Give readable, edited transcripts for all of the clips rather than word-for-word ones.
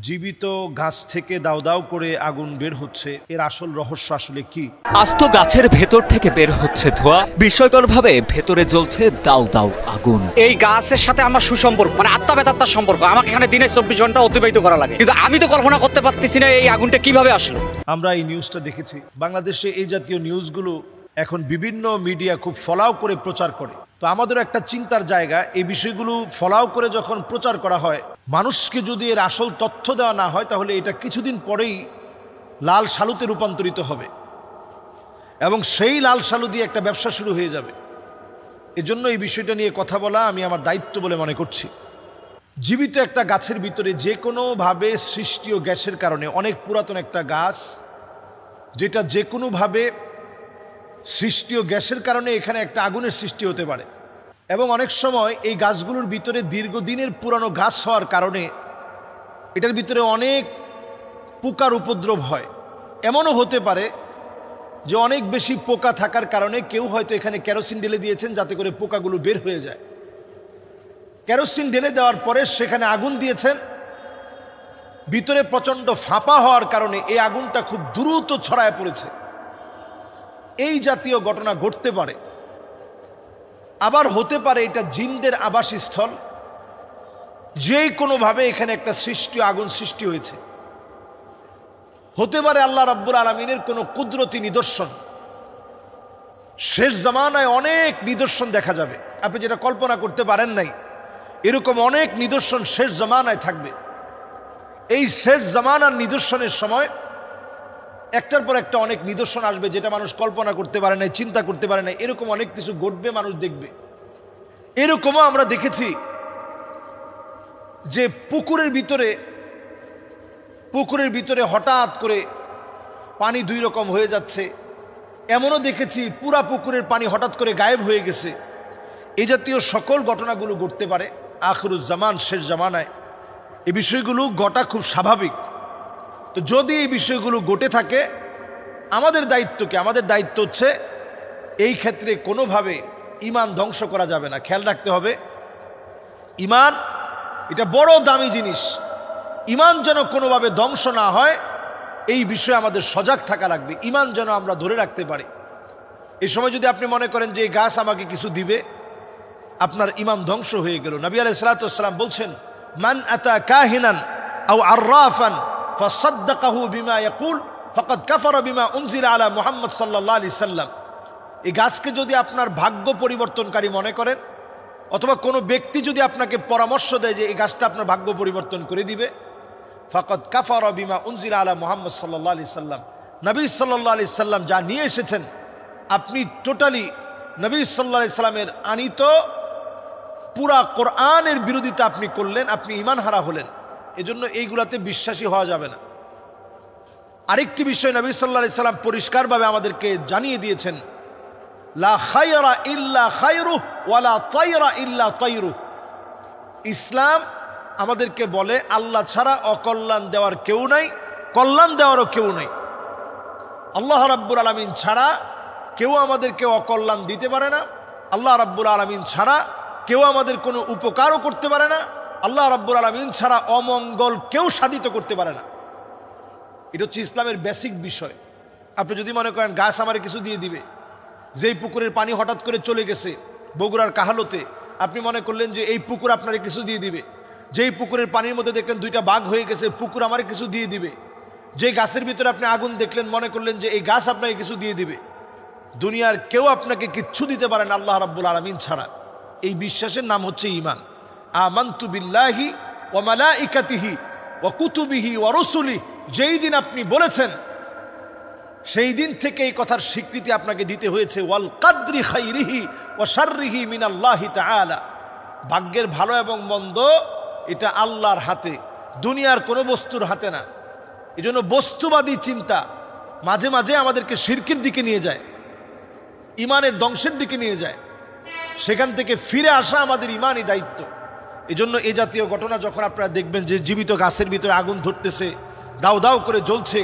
জীবিত গাছ থেকে দাউ দাউ করে আগুন বের হচ্ছে, এর আসল রহস্য আসলে কি? আস্ত গাছের ভেতর থেকে বের হচ্ছে ধোঁয়া, বিস্ময়করভাবে ভেতরে জ্বলছে দাউ দাউ আগুন। এই গাছের সাথে আমার সুসম্পর্ক, মানে আত্মা বেতাত্মার সম্পর্ক। আমাকে এখানে দিনে 24 ঘন্টা অতিবাহিত করা লাগে, কিন্তু আমি তো কল্পনা করতে পারতেছি না এই আগুনটা কিভাবে আসলো। আমরা এই নিউজটা দেখেছি। বাংলাদেশে এই জাতীয় নিউজগুলো এখন বিভিন্ন মিডিয়া খুব ফলাও করে প্রচার করে। তো আমাদের একটা চিন্তার জায়গা, এই বিষয়গুলো ফলাও করে যখন প্রচার করা হয়, মানুষকে যদি এর আসল তথ্য দেওয়া না হয়, তাহলে এটা কিছুদিন পরেই লাল সালুতে রূপান্তরিত হবে এবং সেই লাল সালু দিয়ে একটা ব্যবসা শুরু হয়ে যাবে। এজন্য এই বিষয়টা নিয়ে কথা বলা আমি আমার দায়িত্ব বলে মনে করছি। জীবিত একটা গাছের ভিতরে যে কোনোভাবে সৃষ্টীয় গ্যাসের কারণে, অনেক পুরাতন একটা গাছ যেটা যে কোনোভাবে সৃষ্টীয় গ্যাসের কারণে এখানে একটা আগুনের সৃষ্টি হতে পারে, এবং অনেক সময় এই গাছগুলোর ভিতরে দীর্ঘদিনের পুরানো গাছ হওয়ার কারণে এটার ভিতরে অনেক পোকার উপদ্রব হয়। এমনও হতে পারে যে অনেক বেশি পোকা থাকার কারণে কেউ হয়তো এখানে কেরোসিন ঢেলে দিয়েছেন যাতে করে পোকাগুলো বের হয়ে যায়। কেরোসিন ঢেলে দেওয়ার পরে সেখানে আগুন দিয়েছেন, ভিতরে প্রচণ্ড ফাঁপা হওয়ার কারণে এই আগুনটা খুব দ্রুত ছড়ায় পড়েছে। এই জাতীয় ঘটনা ঘটতে পারে। আবার হতে পারে এটা জিনদের আবাসস্থল, যেই কোনোভাবে এখানে একটা আগুন সৃষ্টি হয়েছে। হতে পারে আল্লাহ রাব্বুল আলামিনের কোনো কুদরতি নিদর্শন। শেষ জামানায় অনেক নিদর্শন দেখা যাবে, আপনি যেটা কল্পনা করতে পারেন নাই, এরকম অনেক নিদর্শন শেষ জামানায় থাকবে। এই শেষ জামানার নিদর্শনের সময় একটার পর একটা অনেক নিদর্শন আসবে, যেটা মানুষ কল্পনা করতে পারে নাই, চিন্তা করতে পারে নাই। এরকম অনেক কিছু ঘটবে, মানুষ দেখবে। এরকমও আমরা দেখেছি যে পুকুরের ভিতরে হঠাৎ করে পানি দুই রকম হয়ে যাচ্ছে। এমনও দেখেছি পুরা পুকুরের পানি হঠাৎ করে গায়েব হয়ে গেছে। এই জাতীয় সকল ঘটনাগুলো ঘটতে পারে আখিরুজ্জামান, শেষ জামানায়। এই বিষয়গুলো ঘটা খুব স্বাভাবিক। তো যদি এই বিষয়গুলো ঘটে থাকে, আমাদের দায়িত্ব কি? আমাদের দায়িত্ব হচ্ছে এই ক্ষেত্রে কোনোভাবে ঈমান ধ্বংস করা যাবে না। খেয়াল রাখতে হবে, ঈমান এটা বড় দামি জিনিস। ঈমান যেন কোনোভাবে ধ্বংস না হয়, এই বিষয়ে আমাদের সজাগ থাকা লাগবে। ঈমান যেন আমরা ধরে রাখতে পারি। এই সময় যদি আপনি মনে করেন যে এই গাছ আমাকে কিছু দিবে, আপনার ঈমান ধ্বংস হয়ে গেল। নবী আলাইহিস সালাতু ওয়াস সালাম বলছেন, মান আতা কাহিনান আও আররাফান ফাসাদ্দাকাহু বিমা ইয়াকুল ফাকাদ কাফারা বিমা উনজিলা আলা মুহাম্মদ সাল্লাল্লাহু আলাইহি সাল্লাম। এই গাছকে যদি আপনার ভাগ্য পরিবর্তনকারী মনে করেন, অথবা কোনো ব্যক্তি যদি আপনাকে পরামর্শ দেয় যে এই গাছটা আপনার ভাগ্য পরিবর্তন করে দিবে, ফাকাদ কাফারা বিমা উনজিলা আলা মুহাম্মদ সাল্লাল্লাহু আলাইহি সাল্লাম। নবী সাল্লাল্লাহু আলাইহি সাল্লাম যা নিয়ে এসেছেন, আপনি টোটালি নবী সাল্লাল্লাহু আলাইহি সাল্লামের আনিত পুরা কোরআনের বিরোধিতা আপনি করলেন, আপনি ঈমান হারা হলেন। এজন্য এইগুলাতে বিশ্বাসী হওয়া যাবে না। আরেকটি বিষয় নবী সাল্লাল্লাহু আলাইহি সাল্লাম পরিষ্কারভাবে আমাদেরকে জানিয়ে দিয়েছেন, লা খায়রা ইল্লা খায়রুহ ওয়ালা তায়রা ইল্লা তায়রুহ। ইসলাম আমাদেরকে বলে আল্লাহ ছাড়া অকল্যাণ দেওয়ার কেউ নাই, কল্যাণ দেওয়ারও কেউ নাই। আল্লাহ রাব্বুল আলামিন ছাড়া কেউ আমাদেরকে অকল্যাণ দিতে পারে না। আল্লাহ রাব্বুল আলামিন ছাড়া কেউ আমাদের কোনো উপকারও করতে পারে না। আল্লাহ রাব্বুল আলামিন ছাড়া অমঙ্গল কেউ সাধিত করতে পারে না। এটা হচ্ছে ইসলামের বেসিক বিষয়। আপনি যদি মনে করেন গাছ আমার কিছু দিয়ে দিবে, যেই পুকুরের পানি হঠাৎ করে চলে গেছে বগুড়ার কাহালোতে, আপনি মনে করলেন যে এই পুকুর আপনারে কিছু দিয়ে দিবে। যেই পুকুরের পানির মধ্যে দেখলেন দুইটা বাঘ হয়ে গেছে, পুকুর আমারে কিছু দিয়ে দিবে। যেই গাছের ভিতরে আপনি আগুন দেখলেন, মনে করলেন যে এই গাছ আপনাকে কিছু দিয়ে দিবে। দুনিয়ার কেউ আপনাকে কিচ্ছু দিতে পারে না আল্লাহ রাব্বুল আলামিন ছাড়া। এই বিশ্বাসের নাম হচ্ছে ঈমান। আমানতু বিল্লাহি ওয়া মালাইকাতিহি ওয়া কুতুবিহি ওয়া রুসুলিহি। যেই দিন আপনি বলেছেন, সেই দিন থেকে এই কথার স্বীকৃতি আপনাকে দিতে হয়েছে, ওয়াল কাদরি খাইরিহি ওয়া শাররিহি মিনাল্লাহি তাআলা। ভাগ্যের ভালো এবং মন্দ এটা আল্লাহর হাতে, দুনিয়ার কোনো বস্তুর হাতে না। এজন্য বস্তুবাদী চিন্তা মাঝে মাঝে আমাদেরকে শিরকের দিকে নিয়ে যায়, ঈমানের ধ্বংসের দিকে নিয়ে যায়। সেখান থেকে ফিরে আসা আমাদের ঈমানি দায়িত্ব। এজন্য এই জাতীয় ঘটনা যখন আপনারা দেখবেন যে জীবিত গাছের ভিতরে আগুন ধরতেছে, দাউ দাউ করে জ্বলছে,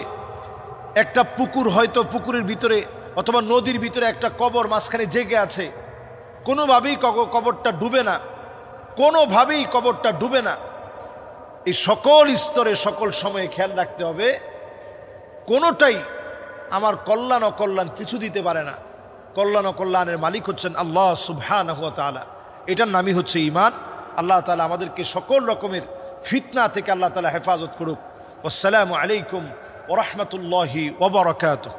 একটা পুকুর, হয়তো পুকুরের ভিতরে অথবা নদীর ভিতরে একটা কবর মাঝখানে জেগে আছে, কোনোভাবেই কবরটা ডুবে না, কোনোভাবেই কবরটা ডুবে না। এই সকল স্তরে সকল সময়ে খেয়াল রাখতে হবে কোনোটাই আমার কল্যাণ অকল্যাণ কিছু দিতে পারে না। কল্যাণ অকল্যাণের মালিক হচ্ছেন আল্লাহ সুবহানাহু ওয়া তাআলা। এটার নামই হচ্ছে ঈমান। আল্লাহ তাআলা আমাদেরকে সকল রকমের ফিতনা থেকে আল্লাহ তাআলা হেফাজত করুক। আসসালামু আলাইকুম ওয়া রাহমাতুল্লাহি ওয়া বারাকাতুহু।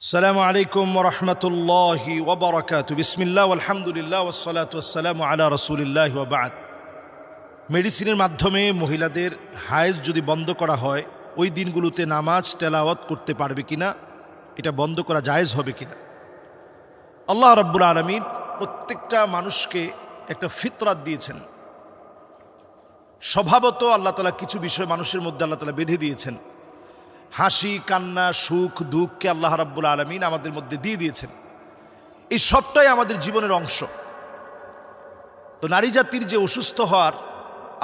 আসসালামু আলাইকুম ওয়া রাহমাতুল্লাহি ওয়া বারাকাতুহু। বিসমিল্লাহ ওয়াল হামদুলিল্লাহ ওয়াস সালাতু ওয়াস সালামু আলা রাসূলিল্লাহ ওয়া বা'দ। মেডিসিনের মাধ্যমে মহিলাদের হায়েজ যদি বন্ধ করা হয়, ওই দিনগুলোতে নামাজ তেলাওয়াত করতে পারবে কিনা, এটা বন্ধ করা জায়েজ হবে কিনা? আল্লাহ রাব্বুল আলামিন প্রত্যেকটা মানুষকে একটা ফিতরাত দিয়েছেন। স্বভাবত আল্লাহ তাআলা কিছু বিষয় মানুষের মধ্যে আল্লাহ তাআলা বেঁধে দিয়েছেন। হাসি, কান্না, সুখ, দুঃখকে আল্লাহ রাব্বুল আলামিন আমাদের মধ্যে দিয়ে দিয়েছেন। এই সবটাই আমাদের জীবনের অংশ। তো নারী জাতির যে অসুস্থ হওয়ার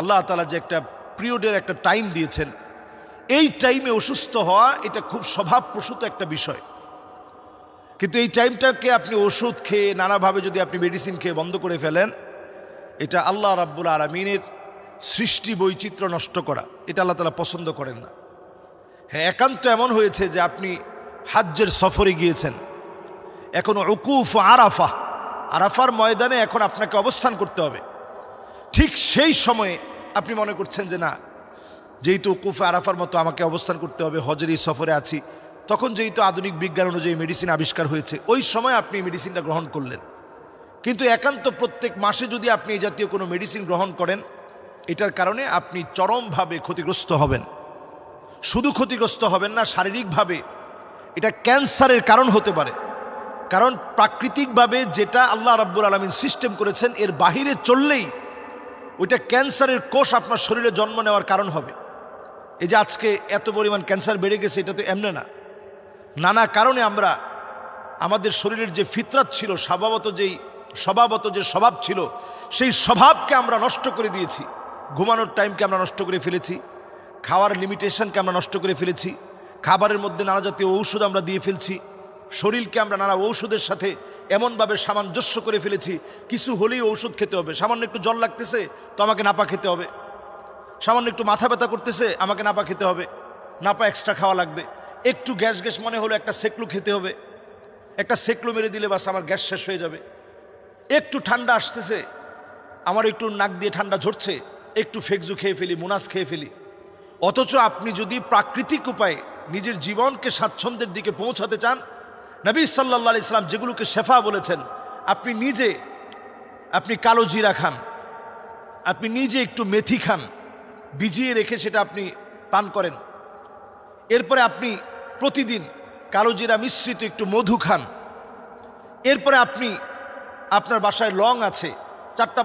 আল্লাহ তাআলা যে একটা পিরিয়ডের একটা টাইম দিয়েছেন, এই টাইমে অসুস্থ হওয়া এটা খুব স্বভাবপ্রসূত একটা বিষয়। কিন্তু এই টাইমটাকে আপনি ওষুধ খেয়ে নানাভাবে যদি আপনি মেডিসিন খেয়ে বন্ধ করে ফেলেন, এটা আল্লাহ রাব্বুল আলামিনের সৃষ্টি বৈচিত্র্য নষ্ট করা, এটা আল্লাহ তাআলা পছন্দ করেন না। হ্যাঁ, একান্ত এমন হয়েছে যে আপনি হাজ্জের সফরে গিয়েছেন, এখন উকুফ আরাফা, আরাফার ময়দানে এখন আপনাকে অবস্থান করতে হবে। ঠিক সেই সময়ে আপনি মনে করছেন যে না, যেহেতু উকুফ আরাফার মতো আমাকে অবস্থান করতে হবে, হজের এই সফরে আছি, তখন যেহেতু আধুনিক বিজ্ঞান অনুযায়ী মেডিসিন আবিষ্কার হয়েছে, ওই সময় আপনি মেডিসিনটা গ্রহণ করলেন। কিন্তু একান্ত প্রত্যেক মাসে যদি আপনি এই জাতীয় কোনো মেডিসিন গ্রহণ করেন, এটার কারণে আপনি চরমভাবে ক্ষতিগ্রস্ত হবেন। শুধু ক্ষতিগ্রস্ত হবেন না, শারীরিকভাবে এটা ক্যান্সারের কারণ হতে পারে। কারণ প্রাকৃতিকভাবে যেটা আল্লাহ রাব্বুল আলামিন সিস্টেম করেছেন, এর বাহিরে চললেই ওইটা ক্যান্সারের কোষ আপনার শরীরে জন্ম নেওয়ার কারণ হবে। এই যে আজকে এত পরিমাণ ক্যান্সার বেড়ে গেছে, এটা তো এমনি না। নানা কারণে আমরা আমাদের শরীরের যে ফিতরাত ছিল, স্বভাবত যে স্বভাব ছিল, সেই স্বভাবকে আমরা নষ্ট করে দিয়েছি। ঘুমানোর টাইমকে আমরা নষ্ট করে ফেলেছি, খাওয়ার লিমিটেশনকে আমরা নষ্ট করে ফেলেছি, খাবারের মধ্যে নানা জাতীয় ঔষধ আমরা দিয়ে ফেলছি, শরীরকে আমরা নানা ঔষধের সাথে এমনভাবে সামঞ্জস্য করে ফেলেছি, কিছু হলেই ঔষধ খেতে হবে। সামান্য একটু জ্বর লাগতেছে তো আমাকে নাপা খেতে হবে, সামান্য একটু মাথা ব্যথা করতেছে আমাকে নাপা খেতে হবে, নাপা এক্সট্রা খাওয়া লাগবে। একটু গ্যাস গ্যাস মনে হলো একটা সেকলু খেতে হবে, একটা সেকলু মেরে দিলে বাস আমার গ্যাস শেষ হয়ে যাবে। একটু ঠান্ডা আসতেছে, আমার একটু নাক দিয়ে ঠান্ডা ঝরছে, একটু ফেকজু খেয়ে ফেলি, মুনাস খেয়ে ফেলি। অথচ আপনি যদি প্রাকৃতিক উপায়ে নিজের জীবনকে স্বাচ্ছন্দ্যের দিকে পৌঁছাতে চান, নবী সাল্লাল্লাহু আলাইহি সাল্লাম যেগুলোকে শেফা বলেছেন, আপনি কালো জিরা খান, আপনি নিজে একটু মেথি খান, ভিজিয়ে রেখে সেটা আপনি পান করেন। এরপরে আপনি প্রতিদিন কালো জিরা মিশ্রিত একটু মধু খান। এরপরে আপনি আপনার বাসায় লং আছে, 4টা